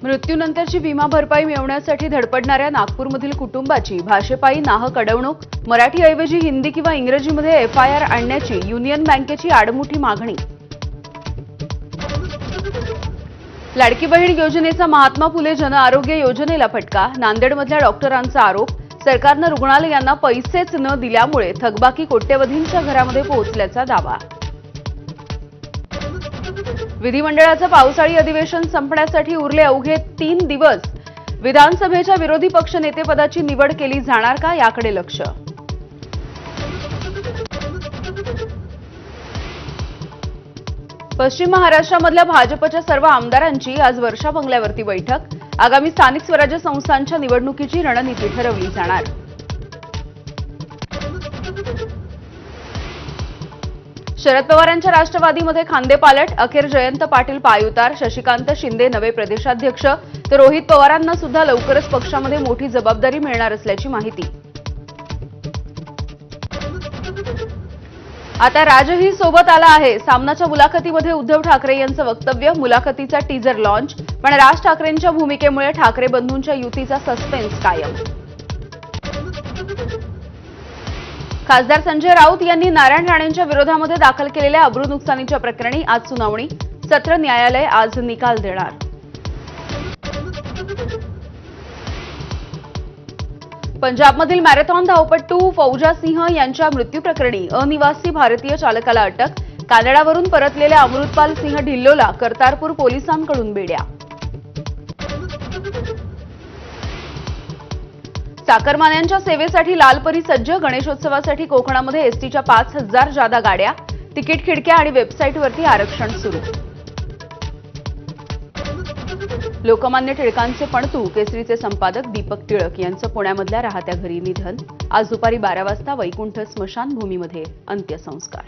मृत्यूनंतरची विमा भरपाई मिळवण्यासाठी धडपडणाऱ्या नागपूरमधील कुटुंबाची भाषेपायी नाहक अडवणूक, मराठीऐवजी हिंदी किंवा इंग्रजीमध्ये एफआयआर आणण्याची युनियन बँकेची आडमुठी मागणी. लाडकी बहीण योजनेचा महात्मा फुले जन आरोग्य योजनेला फटका. नांदेडमधल्या डॉक्टरांचा आरोप, सरकारनं रुग्णालयांना पैसेच न दिल्यामुळे थकबाकी कोट्यवधींच्या घरामध्ये पोहोचल्याचा दावा. विधिमंडळाचं पावसाळी अधिवेशन संपण्यासाठी उरले अवघे 3 दिवस. विधानसभेच्या विरोधी पक्षनेतेपदाची निवड केली जाणार का, याकडे लक्ष. पश्चिम महाराष्ट्रामधल्या भाजपच्या सर्व आमदारांची आज वर्षा बंगल्यावरती बैठक. आगामी स्थानिक स्वराज्य संस्थांच्या निवडणुकीची रणनीती ठरवली जाणार. शरद पवारांच्या राष्ट्रवादीमध्ये खांदेपालट. अखेर जयंत पाटील पायउतार. शशिकांत शिंदे नवे प्रदेशाध्यक्ष, तर रोहित पवारांना सुद्धा लवकरच पक्षामध्ये मोठी जबाबदारी मिळणार असल्याची माहिती. आता राजही सोबत आला आहे. सामनाच्या मुलाखतीमध्ये उद्धव ठाकरे यांचं वक्तव्य. मुलाखतीचा टीजर लॉन्च. पण राज ठाकरेंच्या भूमिकेमुळे ठाकरे बंधूंच्या युतीचा सस्पेन्स कायम. खासदार संजय राऊत यांनी नारायण राणेंच्या विरोधामध्ये दाखल केलेल्या अब्रू नुकसानीच्या प्रकरणी आज सुनावणी. सत्र न्यायालय आज निकाल देणार. पंजाबमधील मॅरेथॉन धावपटू फौजा सिंह यांच्या मृत्यूप्रकरणी अनिवासी भारतीय चालकाला अटक. कॅनडावरून परतलेल्या अमृतपाल सिंह ढिल्लोला कर्तारपूर पोलिसांकडून बेड्या. चाकरमान्यांच्या सेवेसाठी लालपरी सज्ज. गणेशोत्सवासाठी कोकणामध्ये एसटीच्या 5000 जादा गाड्या. तिकीट खिडक्या आणि वेबसाईटवरती आरक्षण सुरू. लोकमान्य टिळकांचे पणतू केसरीचे संपादक दीपक टिळक यांचं पुण्यामधल्या राहत्या घरी निधन. आज दुपारी 12 वाजता वैकुंठ स्मशानभूमीमध्ये अंत्यसंस्कार.